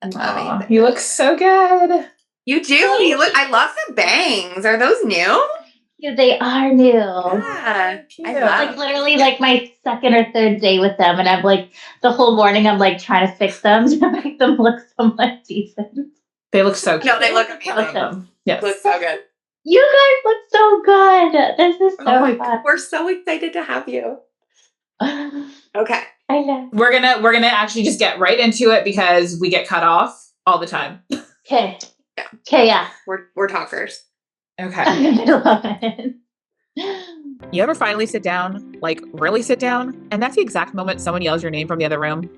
Aw, Amazing. you look so good. You do. You look. I love the bangs. Are those new? Yeah, they are new. Yeah, I love. Like literally like my second or third day with them, and I'm like the whole morning I'm like trying to fix them to make them look somewhat decent. They look so cute. No, they look amazing. Awesome. Yes. Look so good. You guys look so good. This is so fun. We're so excited to have you. Okay. I know. We're gonna actually just get right into it because we get cut off all the time. Okay. Yeah. Okay, yeah. We're talkers. Okay. I love it. You ever finally sit down, like really sit down, and that's the exact moment someone yells your name from the other room?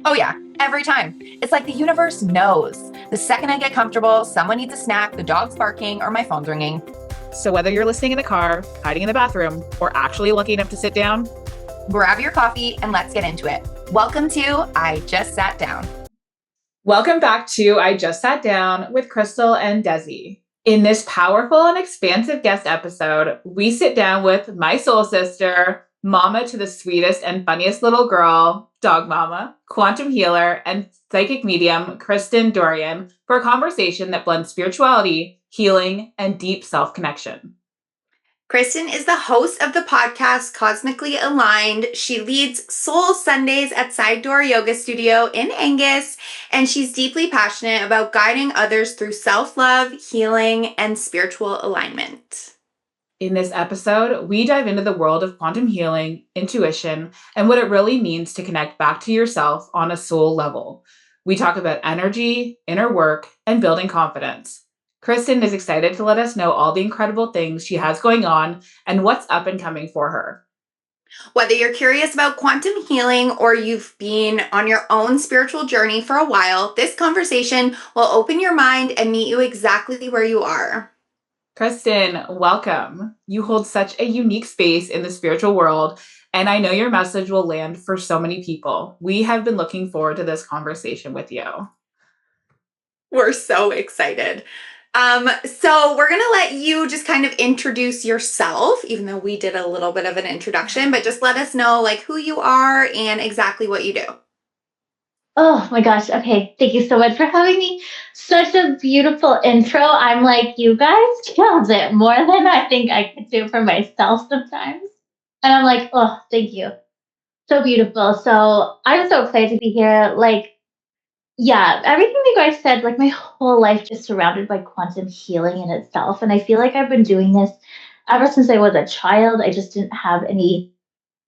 Oh yeah, every time. It's like the universe knows. The second I get comfortable, someone needs a snack, the dog's barking, or my phone's ringing. So whether you're listening in the car, hiding in the bathroom, or actually lucky enough to sit down, grab your coffee and let's get into it. Welcome to I Just Sat Down. welcome back to I Just Sat Down with Crystal and Desi. In this powerful and expansive guest episode, we sit down with my soul sister, mama to the sweetest and funniest little girl, dog mama, quantum healer, and psychic medium, Kristen Dorion, for a conversation that blends spirituality, healing, and deep self-connection. Kristen is the host of the podcast Cosmically Aligned. She leads Soul Sundays at Side Door Yoga Studio in Angus, and she's deeply passionate about guiding others through self-love, healing, and spiritual alignment. In this episode, we dive into the world of quantum healing, intuition, and what it really means to connect back to yourself on a soul level. We talk about energy, inner work, and building confidence. Kristen is excited to let us know all the incredible things she has going on and what's up and coming for her. Whether you're curious about quantum healing or you've been on your own spiritual journey for a while, this conversation will open your mind and meet you exactly where you are. Kristen, welcome. You hold such a unique space in the spiritual world, and I know your message will land for so many people. We have been looking forward to this conversation with you. We're so excited. So we're going to let you just kind of introduce yourself, even though we did a little bit of an introduction, but just let us know like who you are and exactly what you do. Oh my gosh. Okay. Thank you so much for having me. Such a beautiful intro. I'm like, you guys killed it more than I think I could do for myself sometimes. And I'm like, oh, thank you. So beautiful. So I'm so excited to be here. Like, yeah, everything you guys said, like my whole life just surrounded by quantum healing in itself. And I feel like I've been doing this ever since I was a child. I just didn't have any,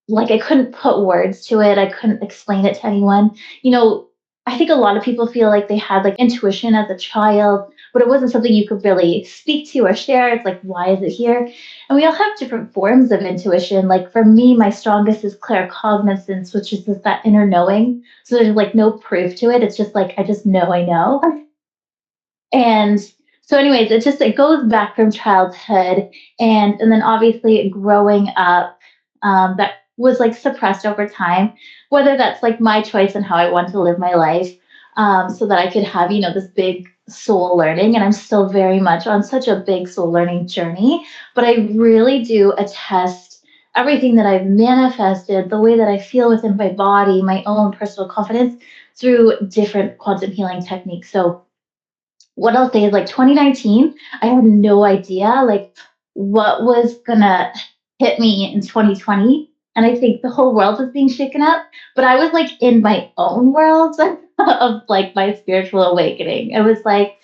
like, I couldn't put words to it. I couldn't explain it to anyone. You know, I think a lot of people feel like they had like intuition as a child, but it wasn't something you could really speak to or share. It's like, why is it here? And we all have different forms of intuition. Like for me, my strongest is claircognizance, which is just that inner knowing. So there's like no proof to it. It's just like, I just know I know. And so anyways, it goes back from childhood and then obviously growing up, that was like suppressed over time, whether that's like my choice and how I want to live my life, so that I could have, you know, this big soul learning. And I'm still very much on such a big soul learning journey, but I really do attest everything that I've manifested, the way that I feel within my body, my own personal confidence through different quantum healing techniques. So what I'll say is like 2019, I had no idea like what was gonna hit me in 2020. And I think the whole world was being shaken up, but I was like in my own world of like my spiritual awakening. It was like,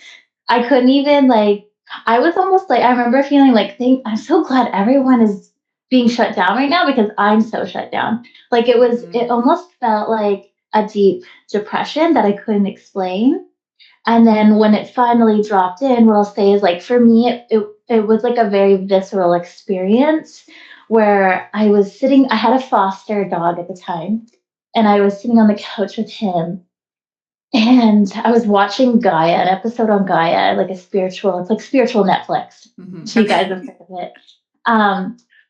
I couldn't even like, I was almost like, I remember feeling like, I'm so glad everyone is being shut down right now because I'm so shut down. Like it almost felt like a deep depression that I couldn't explain. And then when it finally dropped in, what I'll say is like, for me, it was like a very visceral experience where I was sitting, I had a foster dog at the time, and I was sitting on the couch with him. And I was watching Gaia, an episode on Gaia, like it's like spiritual Netflix. So you guys have heard of it.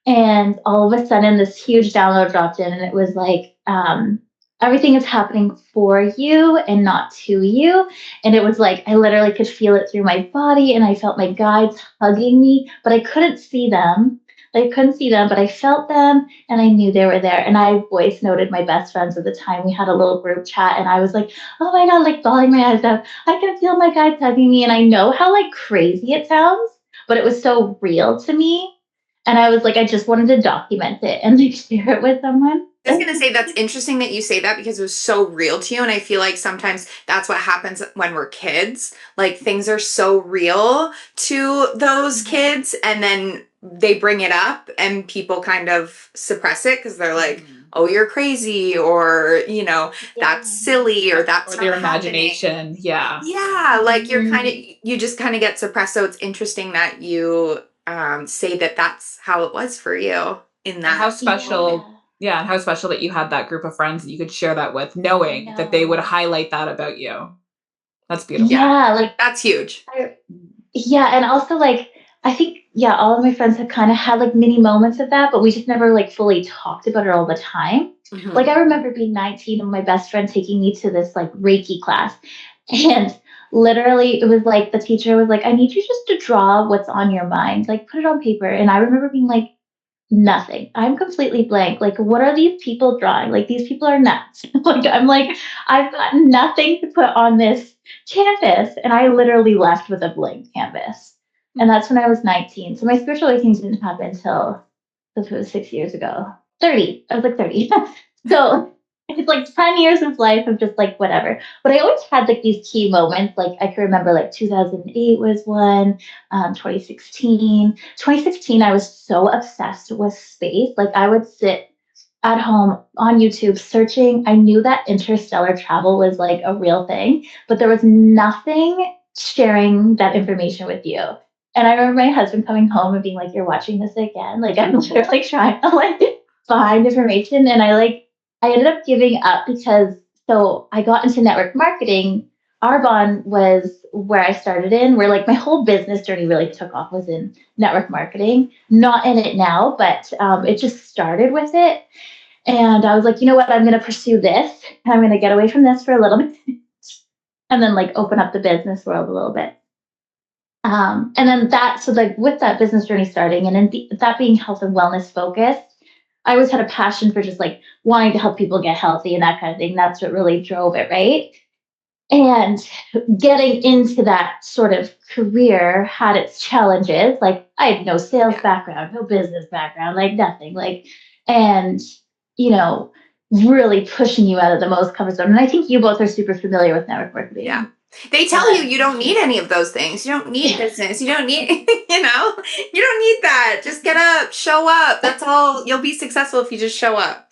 And all of a sudden, this huge download dropped in, and it was like, everything is happening for you and not to you. And it was like, I literally could feel it through my body, and I felt my guides hugging me, but I couldn't see them. I couldn't see them, but I felt them and I knew they were there. And I voice noted my best friends at the time. We had a little group chat and I was like, oh my God, like bawling my eyes out. I can feel my guy tugging me. And I know how like crazy it sounds, but it was so real to me. And I was like, I just wanted to document it and like share it with someone. I was going to say that's interesting that you say that because it was so real to you. And I feel like sometimes that's what happens when we're kids. Like things are so real to those kids and then they bring it up and people kind of suppress it because they're like, oh, you're crazy or, that's silly or that's or not their happening. imagination. Yeah. Yeah. Like you just kind of get suppressed. So it's interesting that you say that that's how it was for you in that. How special. Yeah, and how special that you had that group of friends that you could share that with, knowing that they would highlight that about you. That's beautiful. Yeah, like that's huge. And also like I think all of my friends have kind of had like mini moments of that, but we just never like fully talked about it all the time. Mhm. Like I remember being 19 and my best friend taking me to this like Reiki class, and literally it was like the teacher was like, I need you just to draw what's on your mind, like put it on paper. And I remember being like, nothing. I'm completely blank. Like, what are these people drawing? Like, these people are nuts. Like, I'm like, I've got nothing to put on this canvas. And I literally left with a blank canvas. And that's when I was 19. So my spiritual awakening didn't happen until it was 6 years ago. 30. I was like 30. So it's like 10 years of life of just like whatever. But I always had like these key moments. Like I can remember like 2008 was one, 2016. 2016, I was so obsessed with space. Like I would sit at home on YouTube searching. I knew that interstellar travel was like a real thing, but there was nothing sharing that information with you. And I remember my husband coming home and being like, you're watching this again? Like I'm literally trying to like find information. And I ended up giving up because so I got into network marketing. Arbonne was where I started in, where like my whole business journey really took off was in network marketing. Not in it now, but it just started with it. And I was like, you know what? I'm going to pursue this. I'm going to get away from this for a little bit and then like open up the business world a little bit. And then with that business journey starting and then that being health and wellness focused, I always had a passion for just like wanting to help people get healthy and that kind of thing. That's what really drove it, right? And getting into that sort of career had its challenges. Like I had no sales background, no business background, like nothing. Like, and really pushing you out of the most comfort zone. And I think you both are super familiar with network marketing. Yeah. They tell you don't need any of those things. You don't need business. You don't need, you don't need that. Just get up, show up. That's all. You'll be successful if you just show up.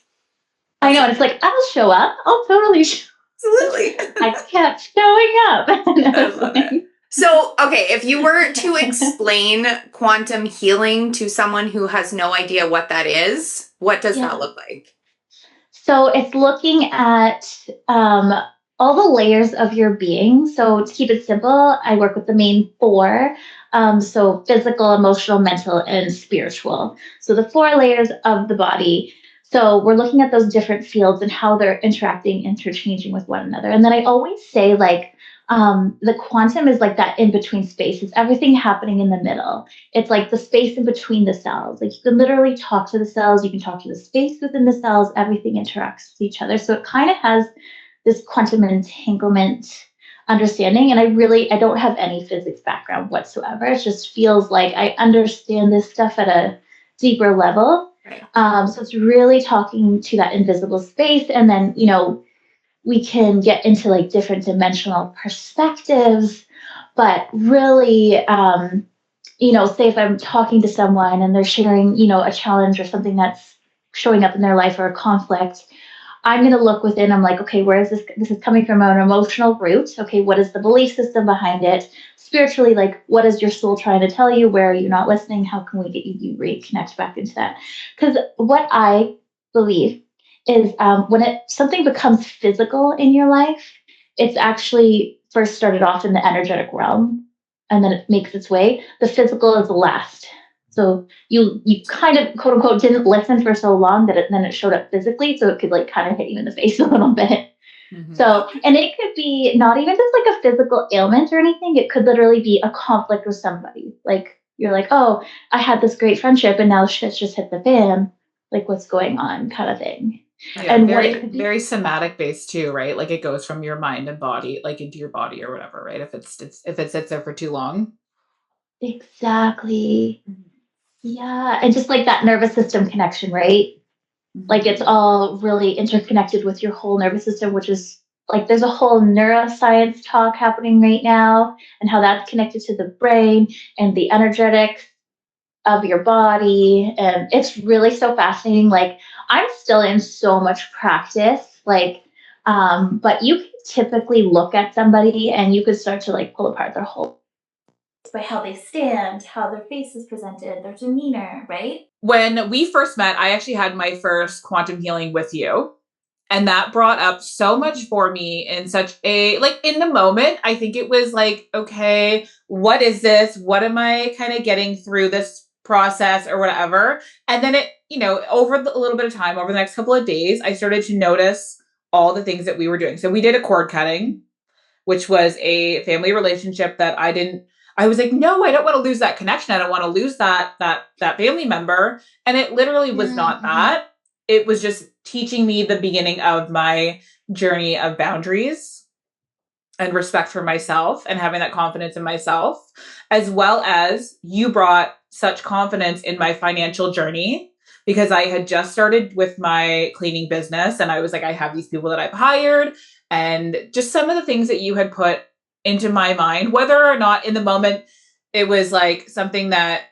I know. And it's like, I'll show up. I'll totally show up. Absolutely. I kept showing up. I love it. So, okay, if you were to explain quantum healing to someone who has no idea what that is, what does that look like? So it's looking at all the layers of your being. So to keep it simple, I work with the main four. So physical, emotional, mental, and spiritual. So the 4 layers of the body. So we're looking at those different fields and how they're interacting, interchanging with one another. And then I always say like, the quantum is like that in between space. It's everything happening in the middle. It's like the space in between the cells. Like you can literally talk to the cells. You can talk to the space within the cells. Everything interacts with each other. So it kind of has this quantum entanglement understanding. And I don't have any physics background whatsoever. It just feels like I understand this stuff at a deeper level. Right. So it's really talking to that invisible space. And then, we can get into like different dimensional perspectives, but really, say if I'm talking to someone and they're sharing, a challenge or something that's showing up in their life or a conflict, I'm going to look within. I'm like, okay, where is this? This is coming from an emotional root. Okay, what is the belief system behind it? Spiritually, like, what is your soul trying to tell you? Where are you not listening? How can we get you reconnect back into that? Because what I believe is when something becomes physical in your life, it's actually first started off in the energetic realm, and then it makes its way. The physical is the last. So you kind of quote unquote didn't listen for so long that then it showed up physically, so it could like kind of hit you in the face a little bit. Mm-hmm. So, and it could be not even just like a physical ailment or anything. It could literally be a conflict with somebody. Like You're like, oh, I had this great friendship and now shit's just hit the fan. Like, what's going on, kind of thing. Yeah, And what it very could be. very somatic based too, right? Like it goes from your mind and body, like into your body or whatever, right? If it sits there for too long. Exactly. Yeah. And just like that nervous system connection, right? Like it's all really interconnected with your whole nervous system, which is like there's a whole neuroscience talk happening right now and how that's connected to the brain and the energetics of your body. And it's really so fascinating. Like I'm still in so much practice, like, but you can typically look at somebody and you could start to like pull apart their whole by how they stand, how their face is presented, their demeanor, right? When we first met, I actually had my first quantum healing with you. And that brought up so much for me in such a, like, in the moment, I think it was like, okay, what is this? What am I kind of getting through this process or whatever? And then it, over a little bit of time, over the next couple of days, I started to notice all the things that we were doing. So we did a cord cutting, which was a family relationship that I was like, no, I don't want to lose that connection. I don't want to lose that family member. And it literally was not that. It was just teaching me the beginning of my journey of boundaries and respect for myself and having that confidence in myself, as well as you brought such confidence in my financial journey because I had just started with my cleaning business and I was like, I have these people that I've hired and just some of the things that you had put into my mind, whether or not in the moment it was like something that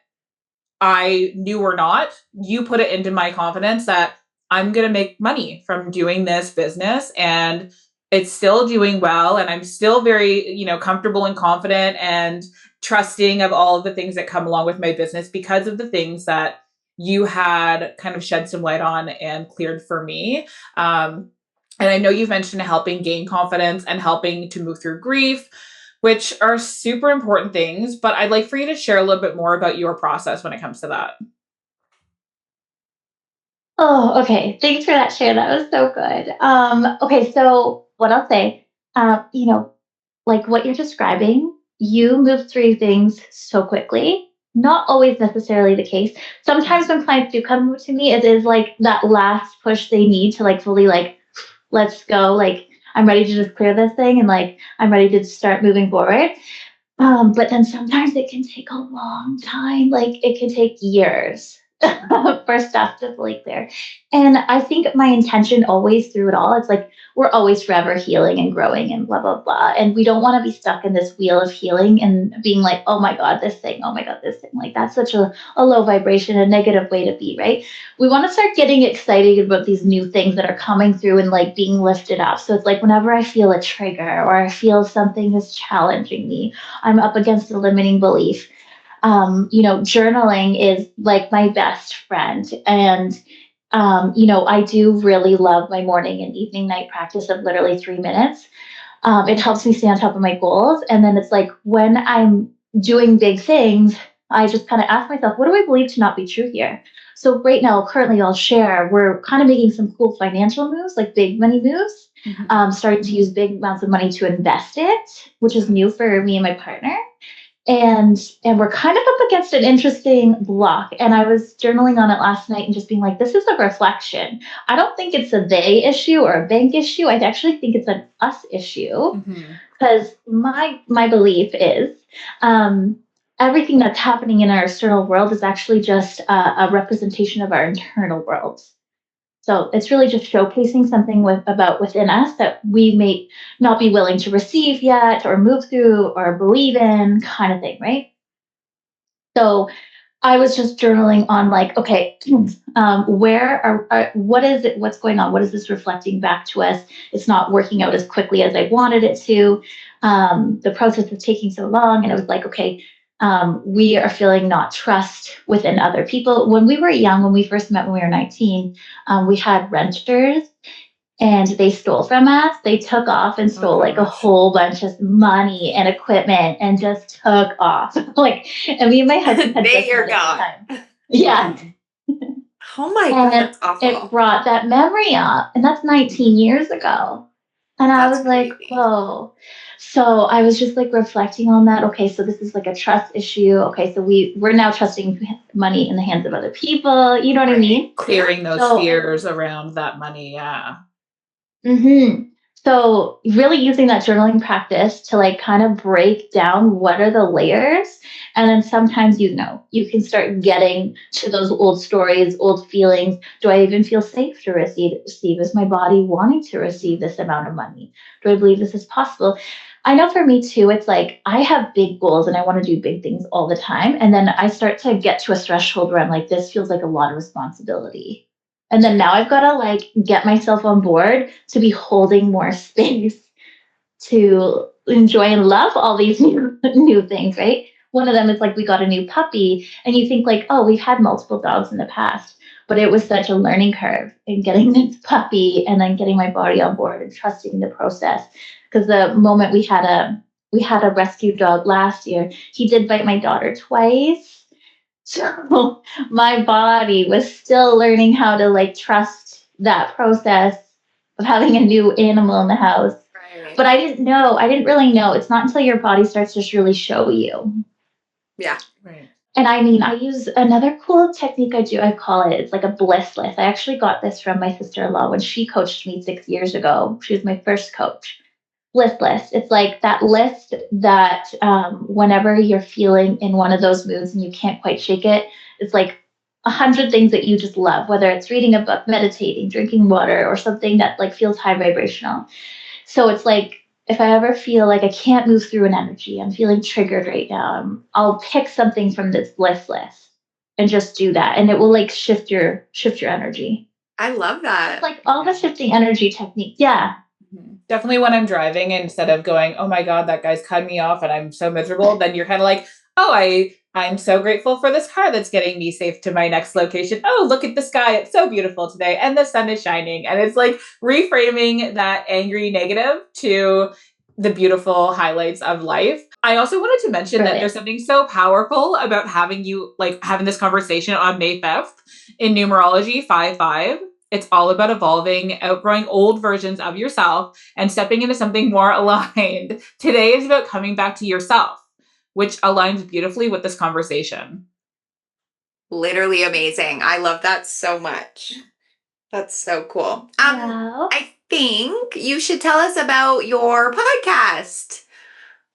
I knew or not, you put it into my confidence that I'm going to make money from doing this business and it's still doing well. And I'm still very, comfortable and confident and trusting of all of the things that come along with my business because of the things that you had kind of shed some light on and cleared for me. And I know you've mentioned helping gain confidence and helping to move through grief, which are super important things, but I'd like for you to share a little bit more about your process when it comes to that. Oh, okay. Thanks for that share. That was so good. Okay, so what I'll say, like what you're describing, you move through things so quickly. Not always necessarily the case. Sometimes when clients do come to me, it is like that last push they need to like fully like, let's go. Like I'm ready to just clear this thing and like I'm ready to start moving forward. But then sometimes it can take a long time. Like it can take years for stuff to fully clear. And I think my intention always through it all, it's like we're always forever healing and growing and blah, blah, blah. And we don't want to be stuck in this wheel of healing and being like, oh my God, this thing, oh my God, this thing. Like that's such a low vibration, a negative way to be, right? We want to start getting excited about these new things that are coming through and like being lifted up. So it's like whenever I feel a trigger or I feel something is challenging me, I'm up against a limiting belief. Journaling is like my best friend. And, I do really love my morning and evening night practice of literally 3 minutes. It helps me stay on top of my goals. And then it's like when I'm doing big things, I just kind of ask myself, what do I believe to not be true here? So right now, currently I'll share, we're kind of making some cool financial moves, like big money moves, starting to use big amounts of money to invest it, which is new for me and my partner. And we're kind of up against an interesting block. And I was journaling on it last night and just being like, this is a reflection. I don't think it's a they issue or a bank issue. I actually think it's an us issue because my belief is everything that's happening in our external world is actually just a representation of our internal world. So it's really just showcasing something about within us that we may not be willing to receive yet or move through or believe in kind of thing, right? So I was just journaling on like, okay, what is it? What's going on? What is this reflecting back to us? It's not working out as quickly as I wanted it to. The process is taking so long. And it was like, okay, we are feeling not trust within other people. When we were young, when we first met when we were 19, we had renters and they stole from us. They took off and stole like a whole bunch of money and equipment and just took off. Like, and me and my husband had They just are met at the gone. time. Yeah. Oh my God, that's awful. It brought that memory up. And that's 19 years ago. And I That's was like, crazy. whoa. So I was just like reflecting on that. Okay, so this is like a trust issue. Okay, so we're now trusting money in the hands of other people. You know what I mean? Clearing those So, fears around that money. Yeah. mm-hmm. So really using that journaling practice to like kind of break down what are the layers. And then sometimes, you can start getting to those old stories, old feelings. Do I even feel safe to receive? Is my body wanting to receive this amount of money? Do I believe this is possible? I know for me too, it's like I have big goals and I want to do big things all the time. And then I start to get to a threshold where I'm like, this feels like a lot of responsibility. And then now I've got to like get myself on board to be holding more space to enjoy and love all these new things, right? One of them is like we got a new puppy, and you think like, oh, we've had multiple dogs in the past, but it was such a learning curve in getting this puppy and then getting my body on board and trusting the process. Because the moment we had a rescue dog last year, he did bite my daughter twice. So my body was still learning how to like trust that process of having a new animal in the house. Right. But I didn't really know. It's not until your body starts to just really show you. Yeah. Right. And I mean, I use another cool technique I call it. It's like a bliss list. I actually got this from my sister-in-law when she coached me 6 years ago. She was my first coach. Bliss list. It's like that list that whenever you're feeling in one of those moods and you can't quite shake it, it's like 100 things that you just love, whether it's reading a book, meditating, drinking water, or something that like feels high vibrational. So it's like if I ever feel like I can't move through an energy, I'm feeling triggered right now, I'll pick something from this bliss list and just do that, and it will like shift your energy. I love that. It's like all the shifting energy techniques. Yeah. Definitely when I'm driving, instead of going, oh my God, that guy's cut me off and I'm so miserable, then you're kind of like, oh, I'm so grateful for this car that's getting me safe to my next location. Oh, look at the sky. It's so beautiful today. And the sun is shining. And it's like reframing that angry negative to the beautiful highlights of life. I also wanted to mention that there's something so powerful about having this conversation on May 5th in numerology 5-5. It's all about evolving, outgrowing old versions of yourself and stepping into something more aligned. Today is about coming back to yourself, which aligns beautifully with this conversation. Literally amazing. I love that so much. That's so cool. I think you should tell us about your podcast.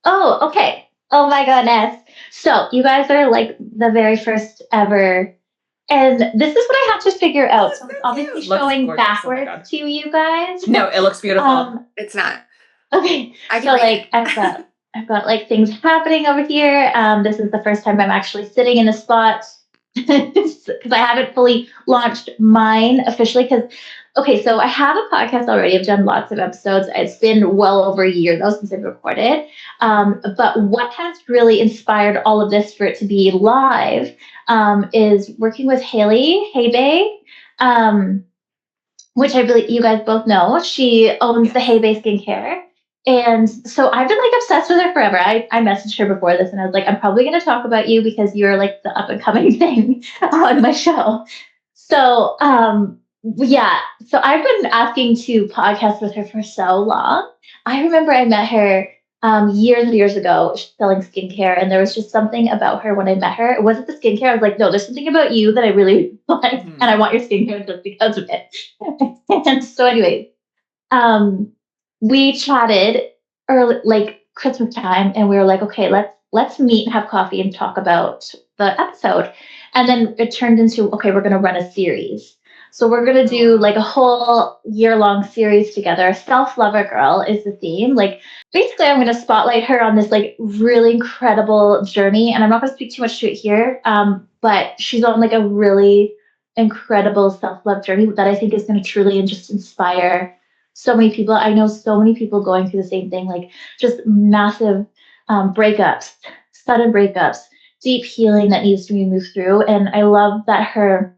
Oh, okay. Oh my goodness. So you guys are like the very first ever. And this is what I have to figure out. So it's obviously showing backwards to you guys. No, it looks beautiful. It's not. Okay. So like I've got like things happening over here. This is the first time I'm actually sitting in a spot because I haven't fully launched mine officially. Okay, so I have a podcast already. I've done lots of episodes. It's been well over a year though since I've recorded. But what has really inspired all of this for it to be live is working with Haley Haybay, which I believe you guys both know. She owns the Haybay Skincare. And so I've been like obsessed with her forever. I messaged her before this and I was like, I'm probably going to talk about you because you're like the up and coming thing on my show. So, yeah. So I've been asking to podcast with her for so long. I remember I met her years and years ago selling skincare, and there was just something about her when I met her. It wasn't the skincare. I was like, no, there's something about you that I really like, and I want your skincare just because of it. And so anyway, we chatted early, like Christmas time, and we were like, okay, let's meet and have coffee and talk about the episode. And then it turned into, okay, we're going to run a series. So we're going to do like a whole year-long series together. Self-Lover Girl is the theme. Like basically I'm going to spotlight her on this like really incredible journey. And I'm not going to speak too much to it here. But she's on like a really incredible self-love journey that I think is going to truly and just inspire so many people. I know so many people going through the same thing, like just massive breakups, sudden breakups, deep healing that needs to be moved through. And I love that her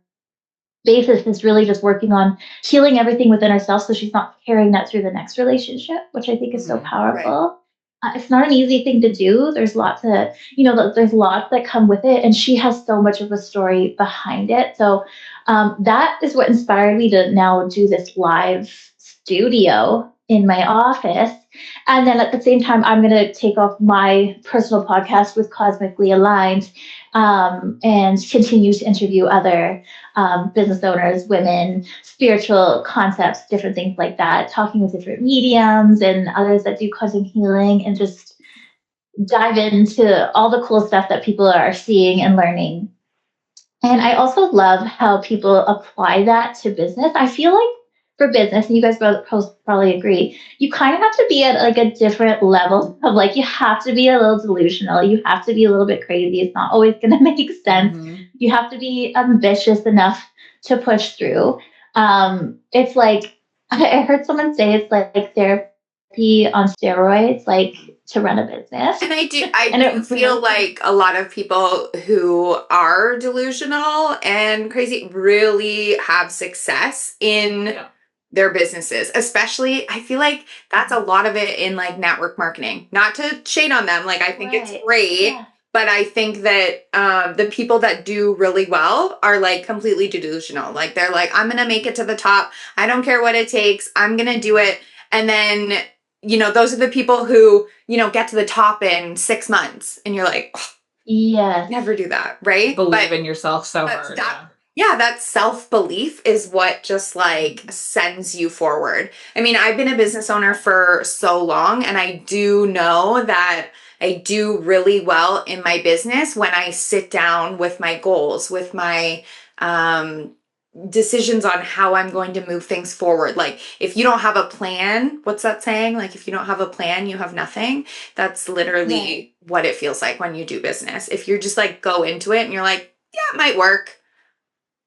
basis is really just working on healing everything within herself so she's not carrying that through the next relationship, which I think is so powerful. Right. It's not an easy thing to do. There's lots that come with it, and she has so much of a story behind it. So that is what inspired me to now do this live studio in my office. And then at the same time, I'm going to take off my personal podcast with Cosmically Aligned, and continue to interview other business owners, women, spiritual concepts, different things like that, talking with different mediums and others that do quantum healing, and just dive into all the cool stuff that people are seeing and learning. And I also love how people apply that to business. I feel like for business, and you guys both probably agree, you kind of have to be at like a different level of like, you have to be a little delusional. You have to be a little bit crazy. It's not always going to make sense. Mm-hmm. You have to be ambitious enough to push through. It's like, I heard someone say it's like therapy on steroids, like to run a business. And I do feel like a lot of people who are delusional and crazy really have success in their businesses. Especially, I feel like that's a lot of it in like network marketing. Not to shade on them, like I think it's great, but I think that the people that do really well are like completely delusional. Like they're like, I'm gonna make it to the top. I don't care what it takes. I'm gonna do it. And then, you know, those are the people who, you know, get to the top in 6 months and you're like, oh, never do that, right? Believe in yourself so hard. That self-belief is what just like sends you forward. I mean, I've been a business owner for so long, and I do know that I do really well in my business when I sit down with my goals, with my decisions on how I'm going to move things forward. Like if you don't have a plan, what's that saying? Like if you don't have a plan, you have nothing. That's literally what it feels like when you do business. If you're just like go into it and you're like, yeah, it might work.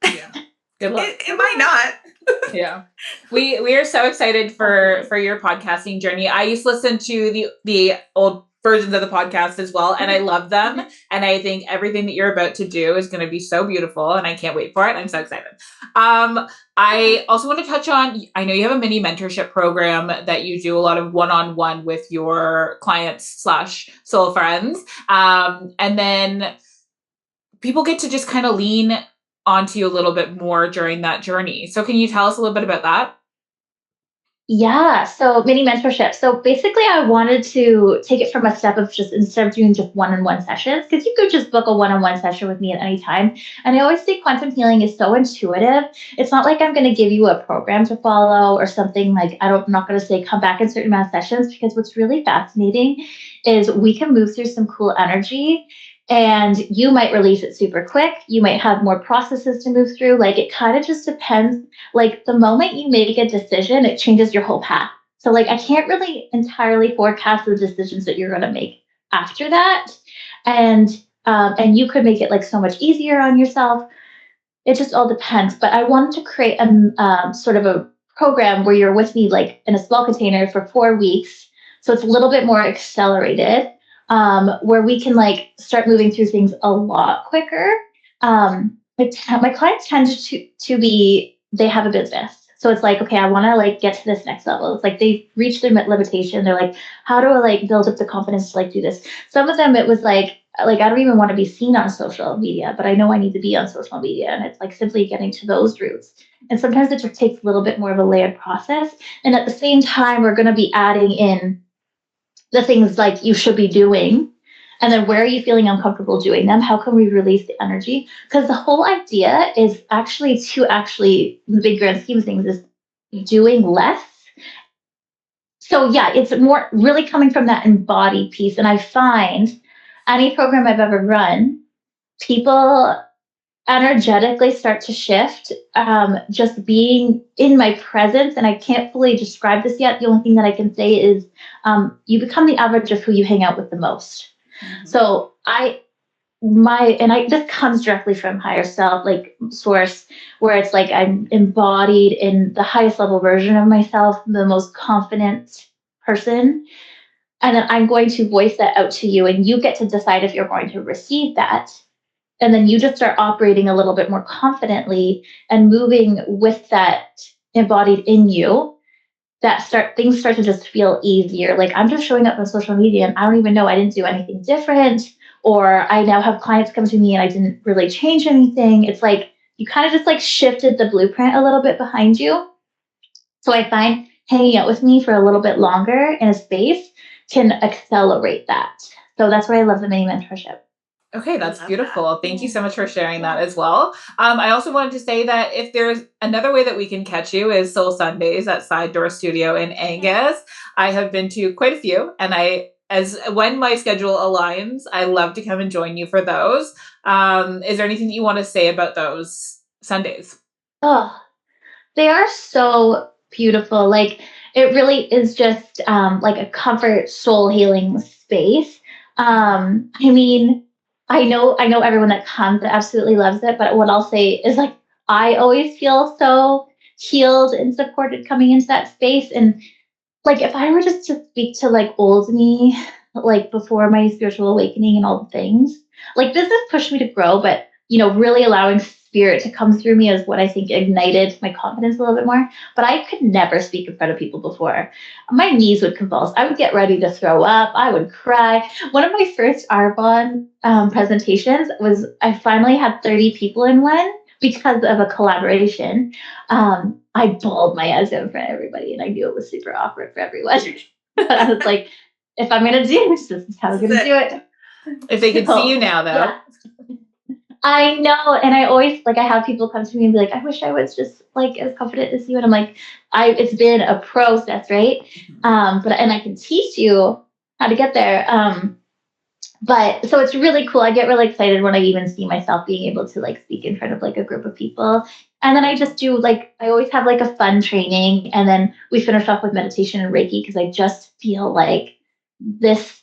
Yeah. Good luck. It might not. Yeah. We are so excited for your podcasting journey. I used to listen to the old versions of the podcast as well, and I love them. And I think everything that you're about to do is going to be so beautiful, and I can't wait for it. I'm so excited. I also want to touch on, I know you have a mini mentorship program that you do a lot of one-on-one with your clients / soul friends. And then people get to just kind of lean onto you a little bit more during that journey. So can you tell us a little bit about that? Yeah, so mini mentorship. So basically, I wanted to take it from a step of just instead of doing just one-on-one sessions, because you could just book a one-on-one session with me at any time. And I always say quantum healing is so intuitive. It's not like I'm going to give you a program to follow or something. Like I'm not going to say come back in a certain amount of sessions, because what's really fascinating is we can move through some cool energy. And you might release it super quick. You might have more processes to move through. Like it kind of just depends. Like the moment you make a decision, it changes your whole path. So like I can't really entirely forecast the decisions that you're going to make after that. And you could make it like so much easier on yourself. It just all depends. But I wanted to create a sort of a program where you're with me like in a small container for 4 weeks. So it's a little bit more accelerated. Where we can like start moving through things a lot quicker. My clients tend to be, they have a business. So it's like, okay, I want to like get to this next level. It's like they reach their limitation. They're like, how do I like build up the confidence to like do this? Some of them, it was like, I don't even want to be seen on social media, but I know I need to be on social media. And it's like simply getting to those roots. And sometimes it just takes a little bit more of a layered process. And at the same time, we're going to be adding in the things like you should be doing, and then where are you feeling uncomfortable doing them? How can we release the energy? Because the whole idea is actually in the big grand scheme of things, is doing less. So yeah, it's more really coming from that embodied piece. And I find any program I've ever run, people energetically start to shift, just being in my presence. And I can't fully describe this yet. The only thing that I can say is you become the average of who you hang out with the most. Mm-hmm. So this comes directly from higher self, like source, where it's like I'm embodied in the highest level version of myself, the most confident person. And then I'm going to voice that out to you, and you get to decide if you're going to receive that. And then you just start operating a little bit more confidently and moving with that embodied in you. Things start to just feel easier. Like I'm just showing up on social media and I don't even know I didn't do anything different, or I now have clients come to me and I didn't really change anything. It's like you kind of just like shifted the blueprint a little bit behind you. So I find hanging out with me for a little bit longer in a space can accelerate that. So that's why I love the mini mentorship. Okay, that's love beautiful. Thank you so much for sharing that as well. I also wanted to say that if there's another way that we can catch you is Soul Sundays at Side Door Studio in Angus. I have been to quite a few, and as when my schedule aligns, I love to come and join you for those. Is there anything that you want to say about those Sundays? Oh, they are so beautiful. Like it really is just like a comfort soul healing space. I mean, I know everyone that comes absolutely loves it, but what I'll say is like I always feel so healed and supported coming into that space. And like if I were just to speak to like old me, like before my spiritual awakening and all the things, like this has pushed me to grow, but really allowing spirit to come through me is what I think ignited my confidence a little bit more. But I could never speak in front of people before. My knees would convulse. I would get ready to throw up. I would cry. One of my first Arbonne presentations was I finally had 30 people in one because of a collaboration. I bawled my eyes out in front of everybody, and I knew it was super awkward for everyone. But I was like, if I'm going to do this, this is how I'm going to do it. If they could see you now, though. Yeah. I know. And I always, like, I have people come to me and be like, I wish I was just, like, as confident as you. And I'm like, it's been a process, right? And I can teach you how to get there. But so it's really cool. I get really excited when I even see myself being able to like speak in front of like a group of people. And then I just do like, I always have like a fun training. And then we finish off with meditation and Reiki because I just feel like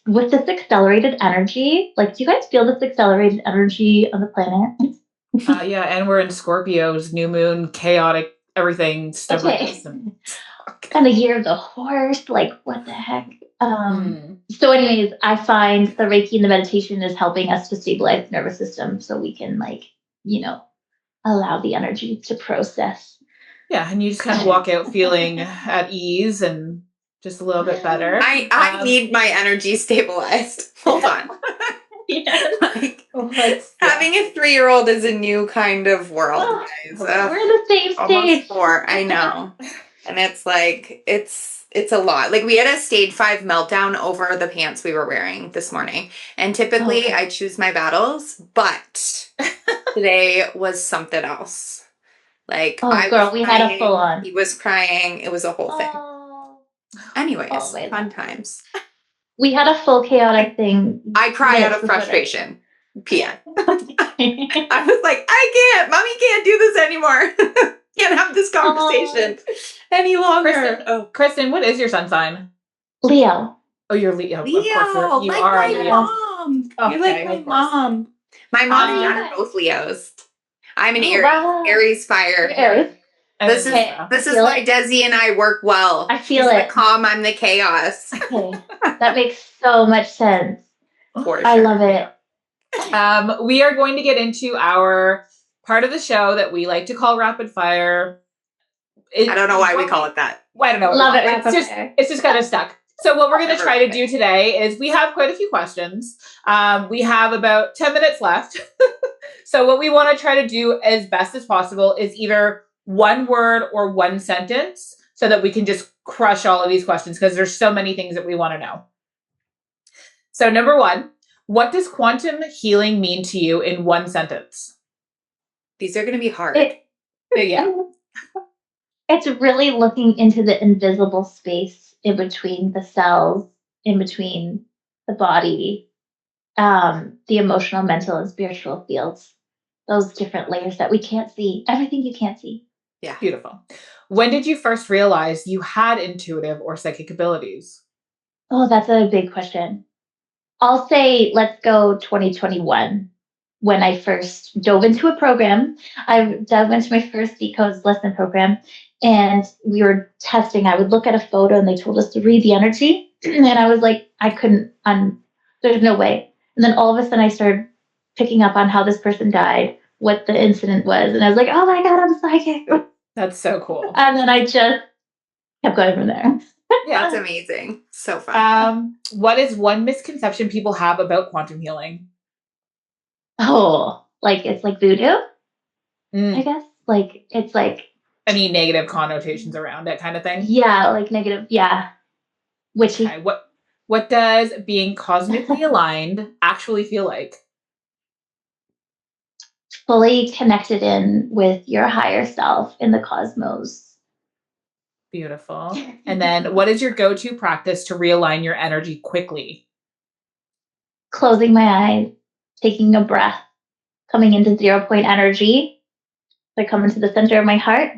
with this accelerated energy, like, do you guys feel this accelerated energy on the planet? Yeah, and we're in Scorpio's new moon, chaotic, everything, stubbornness. Okay. And the year of the horse, like what the heck? So anyways, I find the Reiki and the meditation is helping us to stabilize the nervous system so we can like, allow the energy to process. Yeah, and you just kind of walk out feeling at ease and just a little bit better. I need my energy stabilized. Hold on. Like, having a 3-year-old is a new kind of world, guys. We're in the same Almost stage. 4, I know. And it's like, it's a lot. Like we had a stage 5 meltdown over the pants we were wearing this morning. And typically I choose my battles, but today was something else. Like we had a full on. He was crying. It was a whole thing. Anyways, fun times. We had a full chaotic thing. I cry out of frustration. Pia. I was like, Mommy can't do this anymore. Can't have this conversation any longer. Kristen, what is your sun sign? Leo. Oh, you're Leo. Leo, of course, you like are my Leo. mom. You're like my mom. My mom and dad are both Leos. I'm an Aries. Wow. Aries fire. Aries. This is why Desi and I work well. I feel She's it. the calm, I'm the chaos. Okay. That makes so much sense. For sure. I love it. We are going to get into our part of the show that we like to call rapid fire. I don't know why we call it that. I don't know. Love it. It's just kind of stuck. So what we're going to try to do today is we have quite a few questions. We have about 10 minutes left. So what we want to try to do as best as possible is either one word or one sentence so that we can just crush all of these questions because there's so many things that we want to know. So number 1, what does quantum healing mean to you in one sentence? These are going to be hard. It's really looking into the invisible space in between the cells, in between the body, the emotional, mental, and spiritual fields. Those different layers that we can't see. Everything you can't see. Yeah. Beautiful. When did you first realize you had intuitive or psychic abilities? Oh, that's a big question. I'll say, let's go 2021. When I first dove into a program, I dove into my first Decode's lesson program, and we were testing. I would look at a photo, and they told us to read the energy, and I was like, I couldn't. There's no way. And then all of a sudden, I started picking up on how this person died, what the incident was, and I was like, oh my God, I'm psychic. That's so cool. And then I just kept going from there. Yeah, that's amazing. So fun. What is one misconception people have about quantum healing? Oh, like it's like voodoo, I guess. Like it's like any negative connotations around it kind of thing? Yeah, like negative. Yeah. Witchy. Okay. What does being cosmically aligned actually feel like? Fully connected in with your higher self in the cosmos. Beautiful. And then what is your go-to practice to realign your energy quickly? Closing my eyes, taking a breath, coming into 0 point energy. I come into the center of my heart.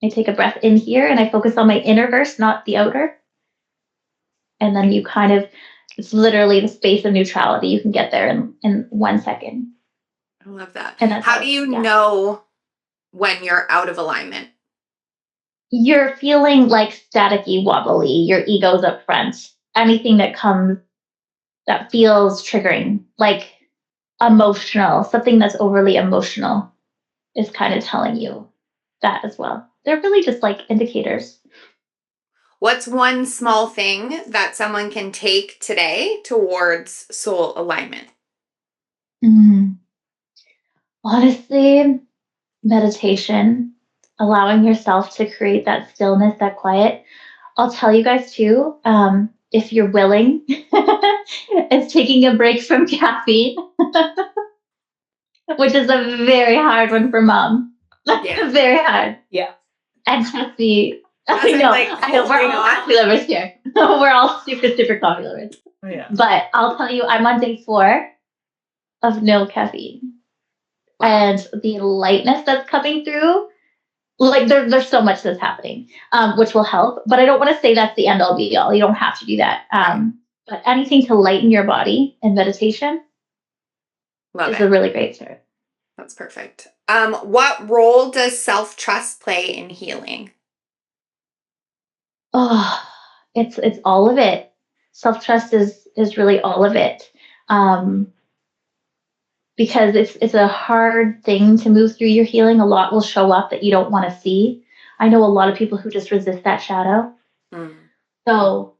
I take a breath in here and I focus on my inner verse, not the outer. And then you kind of, it's literally the space of neutrality. You can get there in 1 second. I love that. And that's How do you know when you're out of alignment? You're feeling like staticky, wobbly, your ego's up front. Anything that comes that feels triggering, like emotional, something that's overly emotional is kind of telling you that as well. They're really just like indicators. What's one small thing that someone can take today towards soul alignment? Honestly, meditation, allowing yourself to create that stillness, that quiet. I'll tell you guys too, if you're willing, it's taking a break from caffeine, which is a very hard one for mom. Yeah. Very hard. Yeah. And coffee. I I know. like I know. We're holding all on. coffee lovers here. We're all super, super coffee lovers. Yeah. But I'll tell you, I'm on day 4 of no caffeine. Wow. And the lightness that's coming through, like there's so much that's happening, which will help. But I don't want to say that's the end all be all. You don't have to do that. But anything to lighten your body in meditation is a really great start. That's perfect. What role does self-trust play in healing? Oh, it's all of it. Self-trust is really all of it. Because it's a hard thing to move through your healing. A lot will show up that you don't want to see. I know a lot of people who just resist that shadow. So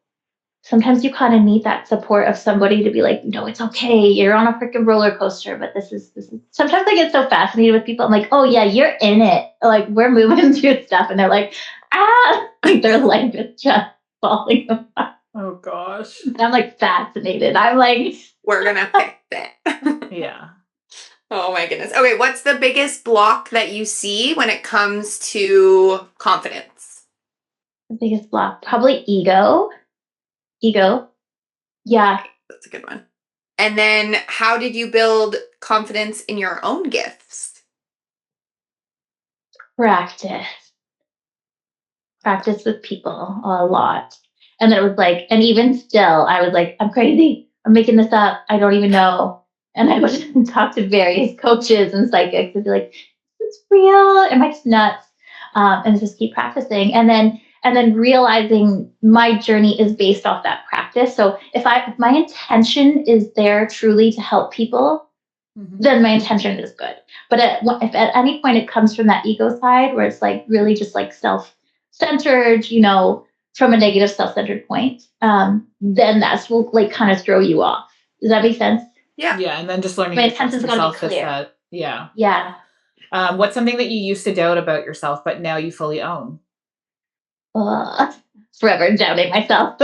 sometimes you kind of need that support of somebody to be like, no, it's okay. You're on a freaking roller coaster, but this is. Sometimes I get so fascinated with people. I'm like, oh yeah, you're in it. Like we're moving through stuff, and they're like, like their life is just falling apart. Oh gosh. And I'm like fascinated. I'm like, we're gonna fix it. Yeah. Oh my goodness. Okay, what's the biggest block that you see when it comes to confidence? the biggest block, probably ego. Yeah. That's a good one. And then how did you build confidence in your own gifts? Practice with people a lot. And it was like, and even still, I was like, I'm crazy. I'm making this up. I don't even know. And I would talk to various coaches and psychics and be like, it's real. Am I just nuts? And just keep practicing. And then realizing my journey is based off that practice. So if my intention is there truly to help people, then my intention is good. But if at any point it comes from that ego side where it's like really just like self-centered, from a negative self-centered point, then that's will like kind of throw you off. Does that make sense? Yeah. Yeah, and then just learning My to trust intention's gotta be yourself is clear. that. Yeah. Yeah. What's something that you used to doubt about yourself, but now you fully own? Forever doubting myself.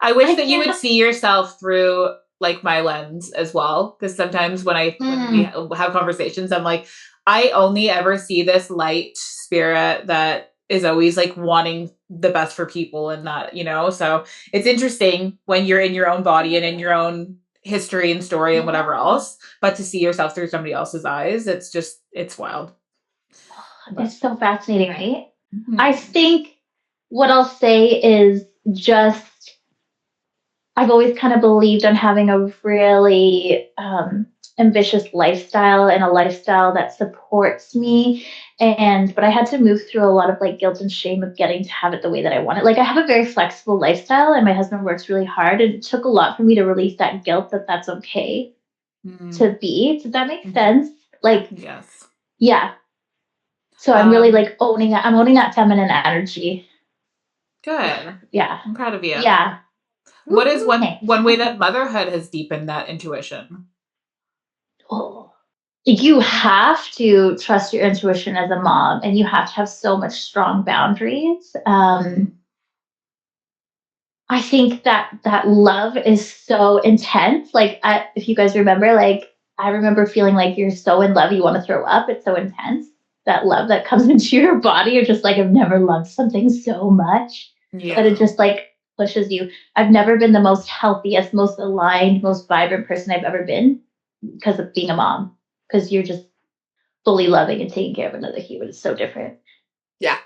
I wish that you would see yourself through like my lens as well, because sometimes when we have conversations, I'm like, I only ever see this light spirit that is always like wanting the best for people and not, so it's interesting when you're in your own body and in your own history and story and whatever else, but to see yourself through somebody else's eyes, it's wild. It's so fascinating, right? I think what I'll say is just I've always kind of believed on having a really ambitious lifestyle and a lifestyle that supports me. But I had to move through a lot of like guilt and shame of getting to have it the way that I want it. Like I have a very flexible lifestyle and my husband works really hard. And it took a lot for me to release that guilt that that's okay to be. Does that make sense? Like, yes. Yeah. So I'm really like owning that. I'm owning that feminine energy. Good. Yeah. I'm proud of you. Yeah. What is one way that motherhood has deepened that intuition? Oh, you have to trust your intuition as a mom, and you have to have so much strong boundaries. I think that love is so intense. Like, if you guys remember, like, I remember feeling like you're so in love, you want to throw up. It's so intense. That love that comes into your body, you're just like, I've never loved something so much that it just like pushes you. I've never been the most healthiest, most aligned, most vibrant person I've ever been because of being a mom. Because you're just fully loving and taking care of another human. It's so different. Yeah,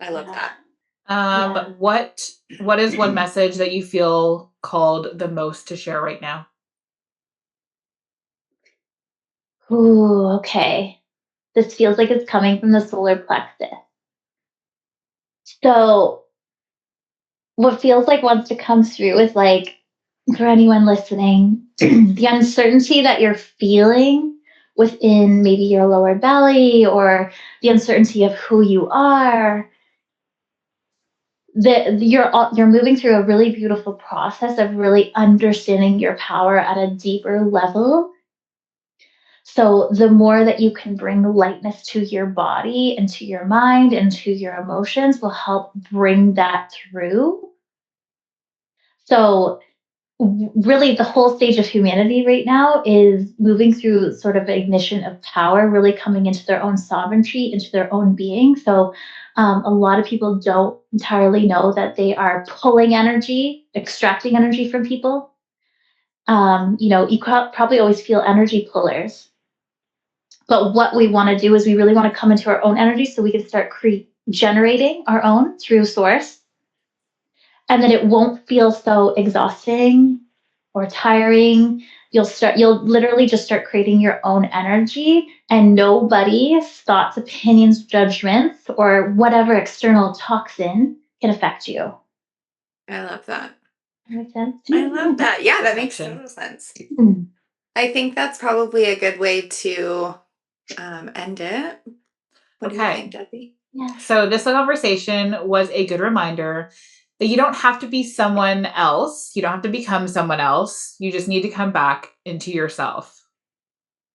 I love that. Yeah. What is one message that you feel called the most to share right now? Ooh, okay. This feels like it's coming from the solar plexus. So what feels like wants to come through is like, for anyone listening, the uncertainty that you're feeling within maybe your lower belly, or the uncertainty of who you are, that you're moving through a really beautiful process of really understanding your power at a deeper level. So the more that you can bring lightness to your body and to your mind and to your emotions will help bring that through. So really the whole stage of humanity right now is moving through sort of an ignition of power, really coming into their own sovereignty, into their own being. So a lot of people don't entirely know that they are pulling energy, extracting energy from people. You probably always feel energy pullers. But what we want to do is we really want to come into our own energy so we can start generating our own through source. And then it won't feel so exhausting or tiring. You'll literally just start creating your own energy, and nobody's thoughts, opinions, judgments, or whatever external toxin can affect you. I love that. Makes sense? I love that. Yeah, that makes Perception. total sense. Mm. I think that's probably a good way to end it. What do you Okay. think, Debbie? Yeah. So this conversation was a good reminder that you don't have to be someone else. You don't have to become someone else. You just need to come back into yourself.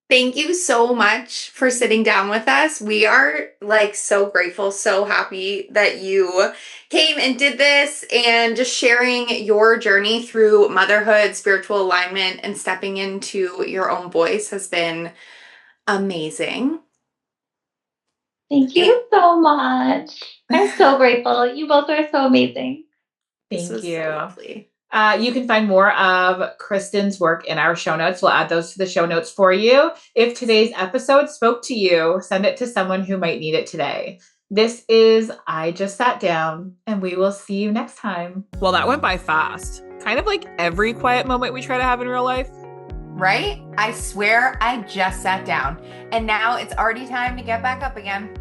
Thank you so much for sitting down with us. We are like so grateful, so happy that you came and did this, and just sharing your journey through motherhood, spiritual alignment, and stepping into your own voice has been amazing. Thank you so much. I'm so grateful. You both are so amazing. This Thank was you. so lovely. You can find more of Kristen's work in our show notes. We'll add those to the show notes for you. If today's episode spoke to you, send it to someone who might need it today. This is I Just Sat Down, and we will see you next time. Well, that went by fast. Kind of like every quiet moment we try to have in real life. Right? I swear I just sat down, and now it's already time to get back up again.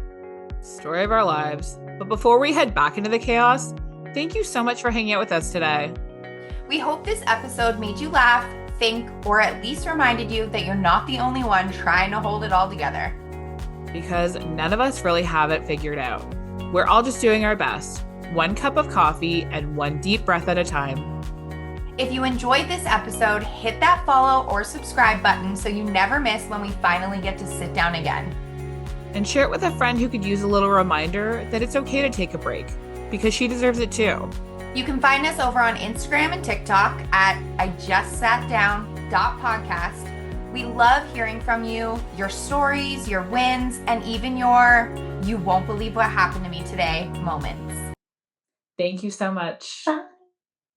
Story of our lives. But before we head back into the chaos, thank you so much for hanging out with us today. We hope this episode made you laugh, think, or at least reminded you that you're not the only one trying to hold it all together. Because none of us really have it figured out. We're all just doing our best, one cup of coffee and one deep breath at a time. If you enjoyed this episode, hit that follow or subscribe button so you never miss when we finally get to sit down again. And share it with a friend who could use a little reminder that it's okay to take a break, because she deserves it too. You can find us over on Instagram and TikTok at ijustsatdown.podcast. We love hearing from you, your stories, your wins, and even your "you won't believe what happened to me today" moments. Thank you so much. It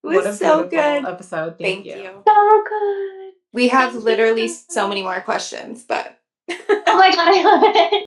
What a was so beautiful good. episode. Thank you. So good. We have Thank you literally so so many more questions, but Oh my God, I love it.